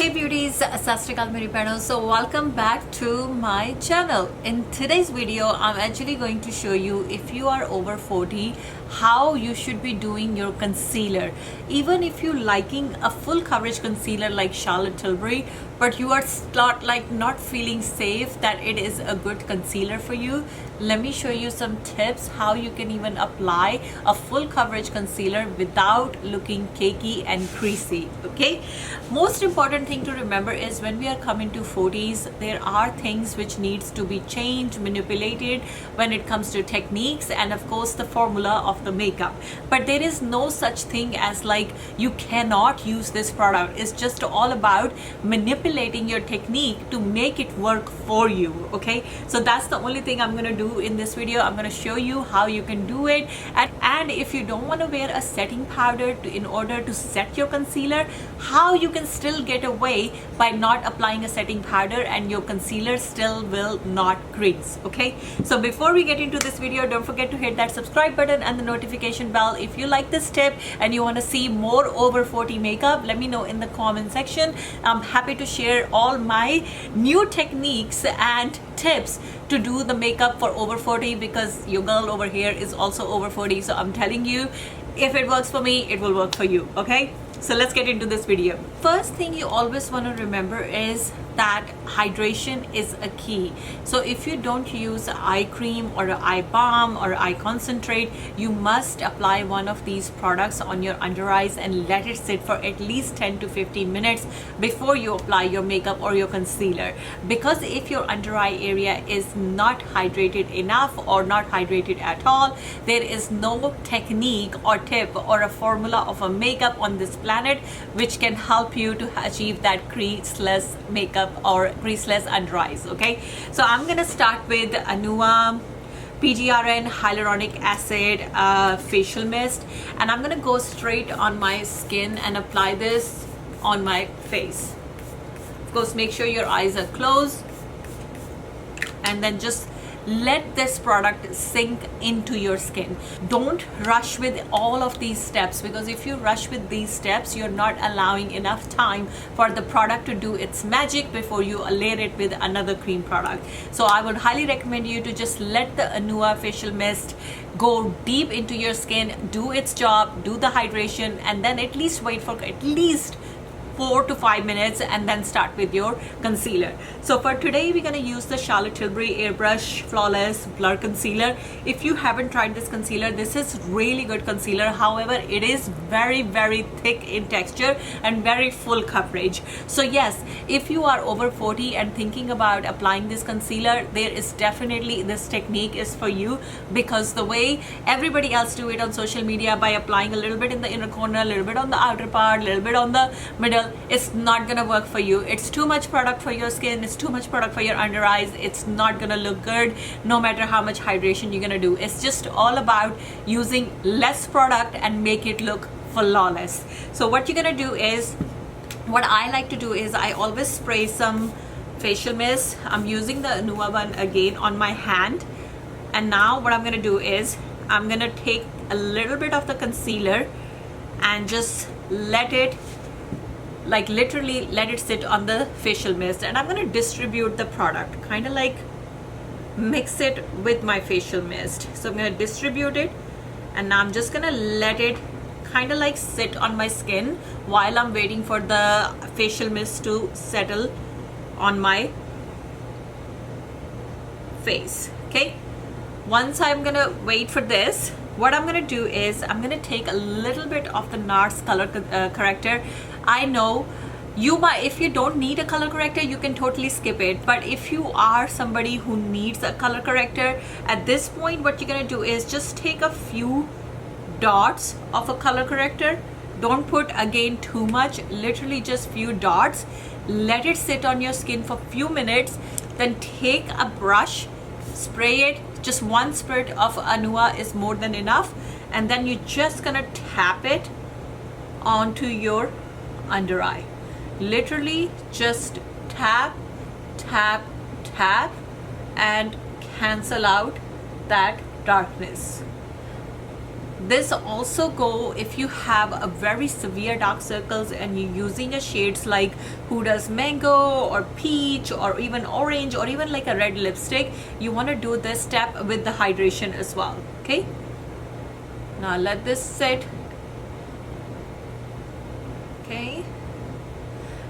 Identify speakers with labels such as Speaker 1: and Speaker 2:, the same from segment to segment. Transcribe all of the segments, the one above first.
Speaker 1: Hey beauties, Sat Sri Akal मेरी बहनों. So welcome back to my channel. In today's video, I'm actually going to show you if you are over 40, how you should be doing your concealer. Even if you're liking a full coverage concealer like Charlotte Tilbury, but you are not feeling safe that it is a good concealer for you, let me show you some tips how you can even apply a full coverage concealer without looking cakey and creasy. Okay, most important thing to remember is when we are coming to 40s, there are things which needs to be changed, manipulated when it comes to techniques and of course the formula of the makeup. But there is no such thing as like you cannot use this product. It's just all about manipulating your technique to make it work for you. Okay, so that's the only thing I'm gonna do in this video. I'm gonna show you how you can do it, and if you don't want to wear a setting powder in order to set your concealer, how you can still get away by not applying a setting powder and your concealer still will not crease. Okay, so before we get into this video, don't forget to hit that subscribe button and the notification bell. If you like this tip and you want to see more over 40 makeup, let me know in the comment section. I'm happy to share all my new techniques and tips to do the makeup for over 40, because your girl over here is also over 40. So I'm telling you, if it works for me, it will work for you. Okay, so let's get into this video. First thing you always want to remember is that hydration is a key. So if you don't use eye cream or eye balm or eye concentrate, you must apply one of these products on your under eyes and let it sit for at least 10 to 15 minutes before you apply your makeup or your concealer. Because if your under eye area is not hydrated enough or not hydrated at all, there is no technique or tip or a formula of a makeup on this planet which can help you to achieve that creaseless makeup or creaseless under eyes. Okay, so I'm gonna start with Anua PGRN hyaluronic acid facial mist, and I'm gonna go straight on my skin and apply this on my face. Of course, make sure your eyes are closed and then just let this product sink into your skin. Don't rush with all of these steps, because if you rush with these steps, you're not allowing enough time for the product to do its magic before you layer it with another cream product. So I would highly recommend you to just let the Anua facial mist go deep into your skin, do its job, do the hydration, and then at least wait for at least 4 to 5 minutes and then start with your concealer. So for today, we're going to use the Charlotte Tilbury Airbrush Flawless Blur Concealer. If you haven't tried this concealer, this is really good concealer. However, it is very thick in texture and very full coverage. So yes, if you are over 40 and thinking about applying this concealer, there is definitely this technique is for you, because the way everybody else do it on social media by applying a little bit in the inner corner, a little bit on the outer part, a little bit on the middle, it's not gonna work for you. It's too much product for your skin, it's too much product for your under eyes. It's not gonna look good no matter how much hydration you're gonna do. It's just all about using less product and make it look flawless. So what you're gonna do is, what I like to do is I always spray some facial mist. I'm using the Anua one again on my hand, and now what I'm gonna do is I'm gonna take a little bit of the concealer and just let it, like literally let it sit on the facial mist, and I'm going to distribute the product, kind of like mix it with my facial mist. So I'm going to distribute it, and now I'm just going to let it kind of like sit on my skin while I'm waiting for the facial mist to settle on my face. Okay, once I'm going to wait for this, what I'm going to do is I'm going to take a little bit of the NARS color corrector. I know you might, if you don't need a color corrector, you can totally skip it. But if you are somebody who needs a color corrector, at this point what you're going to do is just take a few dots of a color corrector. Don't put again too much, literally just few dots. Let it sit on your skin for few minutes, then take a brush, spray it. Just one spurt of Anua is more than enough, and then you're just gonna tap it onto your under eye. Literally just tap and cancel out that darkness. This also go if you have a very severe dark circles and you're using a shades like Huda's mango or peach or even orange or even like a red lipstick. You want to do this step with the hydration as well. Okay, now let this sit. Okay,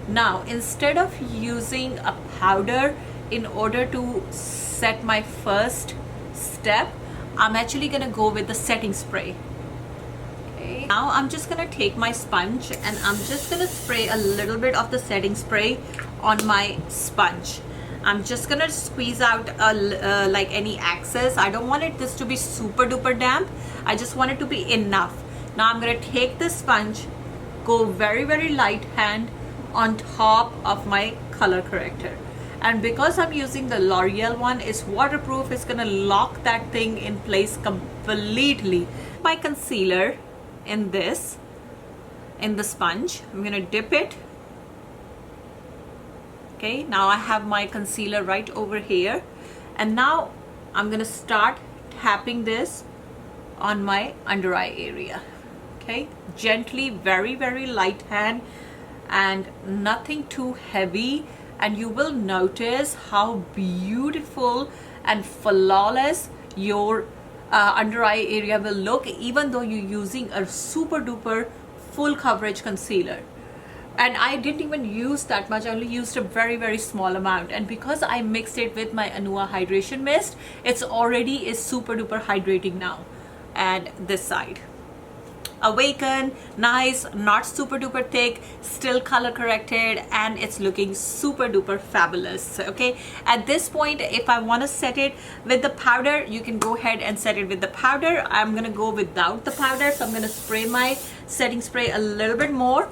Speaker 1: now instead of using a powder in order to set my first step, I'm actually gonna go with the setting spray. Okay, now I'm just gonna take my sponge and I'm just gonna spray a little bit of the setting spray on my sponge. I'm just gonna squeeze out like any excess. I don't want this to be super duper damp. I just want it to be enough. Now I'm gonna take this sponge, go very, very light hand on top of my color corrector. And because I'm using the L'Oreal one, it's waterproof, it's gonna lock that thing in place completely. My concealer in the sponge, I'm gonna dip it. Okay, now I have my concealer right over here. And now I'm gonna start tapping this on my under eye area. Okay, gently, very, very light hand and nothing too heavy. And you will notice how beautiful and flawless your under eye area will look, even though you're using a super duper full coverage concealer. And I didn't even use that much, I only used a very, very small amount. And because I mixed it with my Anua hydration mist, it's already is super duper hydrating now. And this side, Awaken, nice, not super duper thick, still color corrected, and it's looking super duper fabulous. Okay, at this point, if I want to set it with the powder, you can go ahead and set it with the powder. I'm gonna go without the powder, so I'm gonna spray my setting spray a little bit more.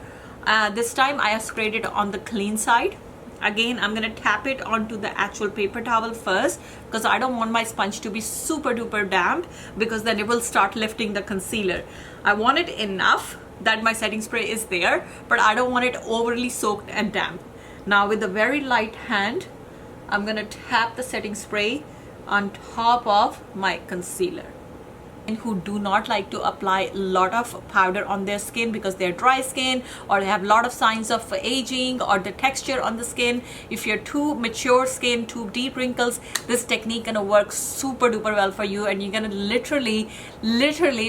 Speaker 1: This time I have sprayed it on the clean side. Again, I'm gonna tap it onto the actual paper towel first, because I don't want my sponge to be super duper damp, because then it will start lifting the concealer. I want it enough that my setting spray is there, but I don't want it overly soaked and damp. Now with a very light hand, I'm gonna tap the setting spray on top of my concealer. Who do not like to apply a lot of powder on their skin because they're dry skin or they have a lot of signs of aging or the texture on the skin. If you're too mature skin, too deep wrinkles, this technique gonna work super duper well for you, and you're gonna literally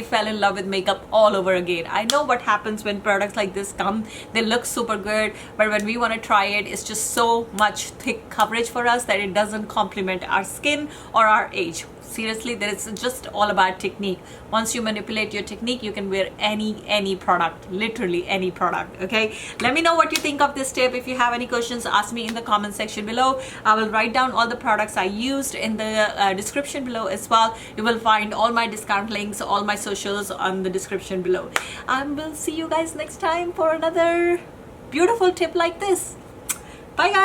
Speaker 1: fall in love with makeup all over again. I know what happens when products like this come, they look super good, but when we want to try it, it's just so much thick coverage for us that it doesn't complement our skin or our age. Seriously, that it's just all about technique. Once you manipulate your technique, you can wear any product, literally any product. Okay, let me know what you think of this tip. If you have any questions, ask me in the comment section below. I will write down all the products I used in the description below as well. You will find all my discount links, all my socials on the description below. I will see you guys next time for another beautiful tip like this. Bye guys.